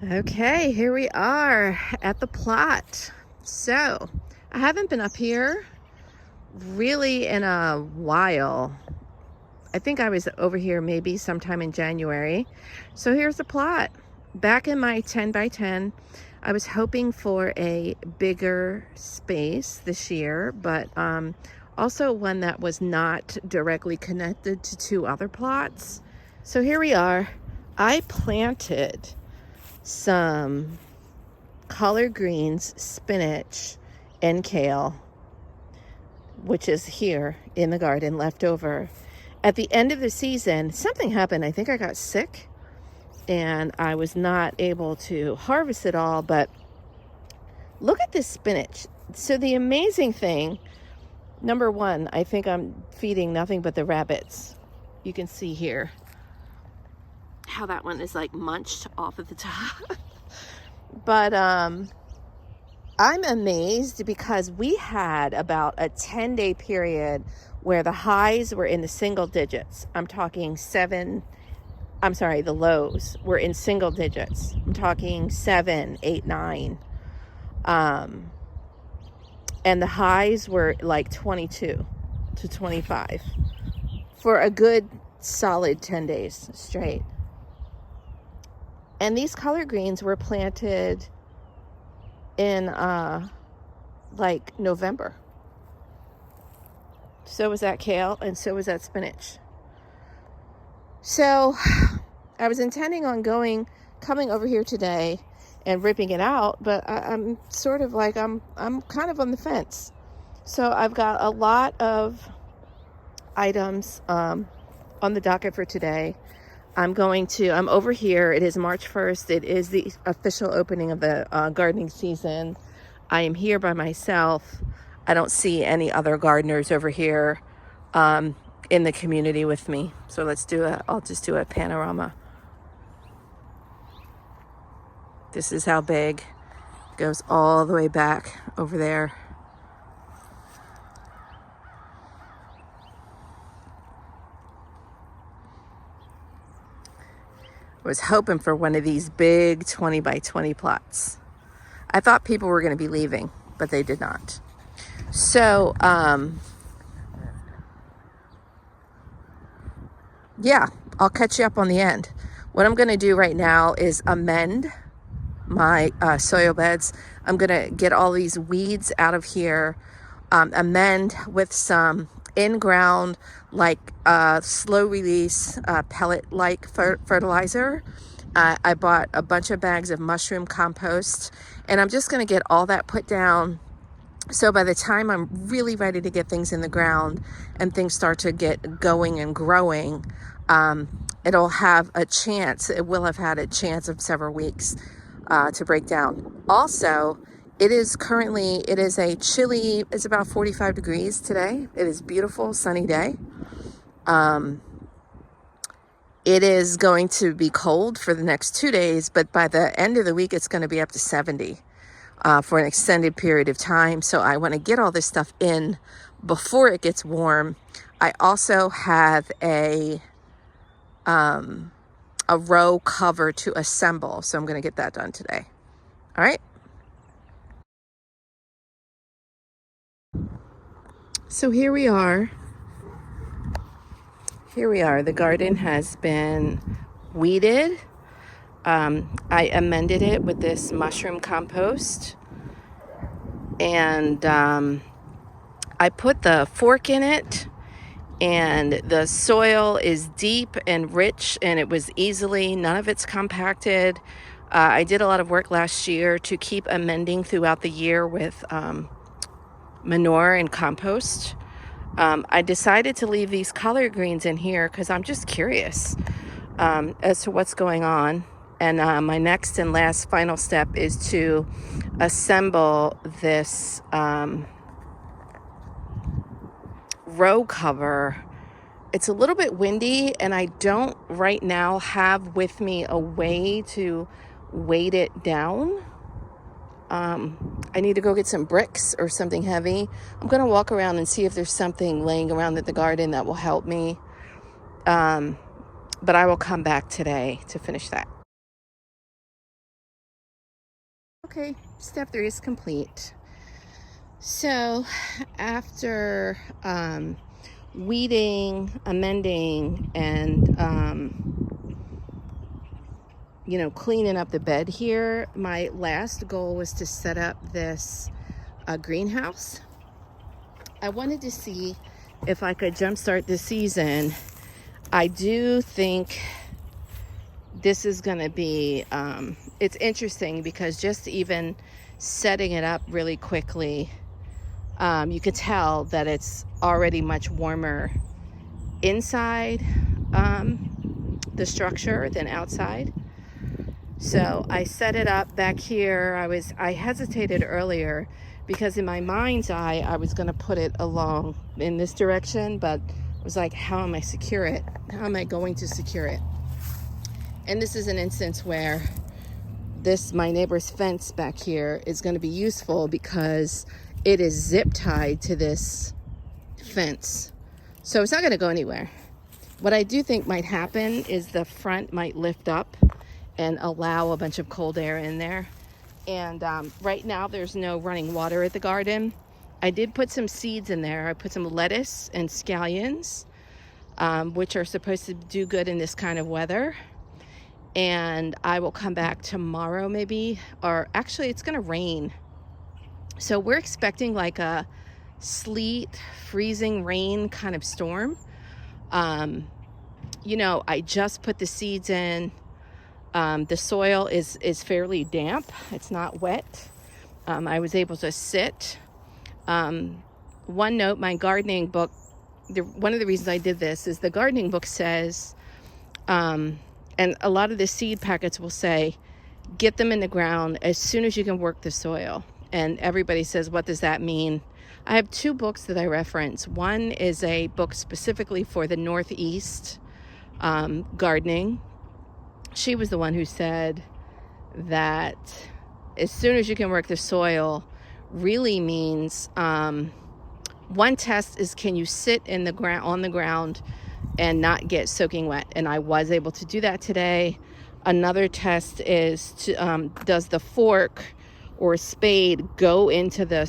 Okay, here we are at the plot. So, I haven't been up here really in a while. I think I was over here maybe sometime in January. So here's the plot. Back in my 10 by 10, I was hoping for a bigger space this year, but also one that was not directly connected to two other plots. So here we are. I planted some collard greens, spinach, and kale, which is here in the garden left over. At the end of the season, something happened. I think I got sick and I was not able to harvest it all, but look at this spinach. So the amazing thing, number one, I think I'm feeding nothing but the rabbits. You can see here how that one is like munched off at the top. But I'm amazed because we had about a 10-day period where the highs were in the single digits. I'm talking the lows were in single digits. I'm talking 7, 8, 9. And the highs were like 22 to 25 for a good solid 10 days straight. And these collard greens were planted in like November. So was that kale, and so was that spinach. So I was intending on coming over here today and ripping it out, but I'm sort of like, I'm kind of on the fence. So I've got a lot of items on the docket for today. I'm over here. It is March 1st. It is the official opening of the gardening season. I am here by myself. I don't see any other gardeners over here in the community with me. So I'll just do a panorama. This is how big. It goes all the way back over there. I was hoping for one of these big 20 by 20 plots. I thought people were going to be leaving, but they did not. So, yeah, I'll catch you up on the end. What I'm going to do right now is amend my soil beds. I'm going to get all these weeds out of here, amend with some in-ground, like slow release pellet-like fertilizer. I bought a bunch of bags of mushroom compost, and I'm just going to get all that put down. So by the time I'm really ready to get things in the ground and things start to get going and growing, it will have had a chance of several weeks to break down. Also, it's about 45 degrees today. It is beautiful, sunny day. It is going to be cold for the next 2 days, but by the end of the week, it's going to be up to 70 for an extended period of time. So I want to get all this stuff in before it gets warm. I also have a row cover to assemble, so I'm going to get that done today. All right. So here we are. The garden has been weeded. I amended it with this mushroom compost, and I put the fork in it, and the soil is deep and rich, and none of it's compacted. I did a lot of work last year to keep amending throughout the year with manure and compost. I decided to leave these collard greens in here because I'm just curious as to what's going on. And my next and last final step is to assemble this row cover. It's a little bit windy, and I don't right now have with me a way to weight it down. I need to go get some bricks or something heavy. I'm going to walk around and see if there's something laying around at the garden that will help me. But I will come back today to finish that. Okay, step 3 is complete. So after weeding, amending, and cleaning up the bed here, my last goal was to set up this greenhouse. I wanted to see if I could jumpstart this season. I do think this is going to be, it's interesting because just even setting it up really quickly, you could tell that it's already much warmer inside the structure than outside. So I set it up back here. I hesitated earlier because in my mind's eye, I was going to put it along in this direction, but I was like, how am I secure it? How am I going to secure it? And this is an instance where my neighbor's fence back here is going to be useful because it is zip tied to this fence. So it's not going to go anywhere. What I do think might happen is the front might lift up and allow a bunch of cold air in there. And right now there's no running water at the garden. I did put some seeds in there. I put some lettuce and scallions, which are supposed to do good in this kind of weather. And I will come back tomorrow maybe, or actually it's gonna rain. So we're expecting like a sleet, freezing rain kind of storm. I just put the seeds in. The soil is fairly damp. It's not wet. I was able to sit. One note, my gardening book, one of the reasons I did this is the gardening book says, and a lot of the seed packets will say, get them in the ground as soon as you can work the soil. And everybody says, what does that mean? I have 2 books that I reference. One is a book specifically for the Northeast gardening. She was the one who said that as soon as you can work the soil really means, one test is, can you sit in the ground, on the ground, and not get soaking wet? And I was able to do that today. Another test is does the fork or spade go into the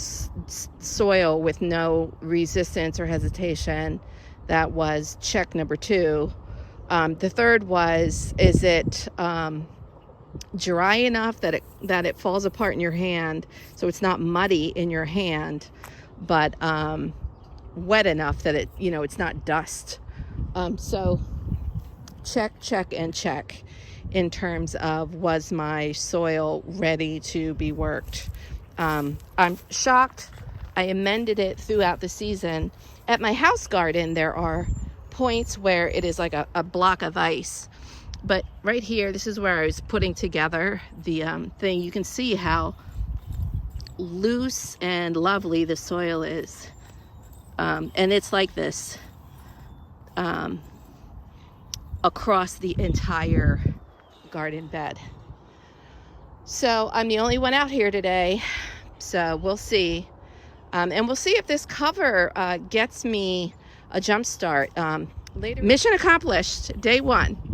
soil with no resistance or hesitation? That was check number 2. The third was, is it dry enough that it falls apart in your hand, so it's not muddy in your hand, but wet enough that it's not dust. So check, and check in terms of, was my soil ready to be worked? I'm shocked. I amended it throughout the season. At my house garden, there are points where it is like a block of ice. But right here, this is where I was putting together the thing. You can see how loose and lovely the soil is. And it's like this across the entire garden bed. So I'm the only one out here today. So we'll see. And we'll see if this cover gets me a jump start later. Mission accomplished, day 1.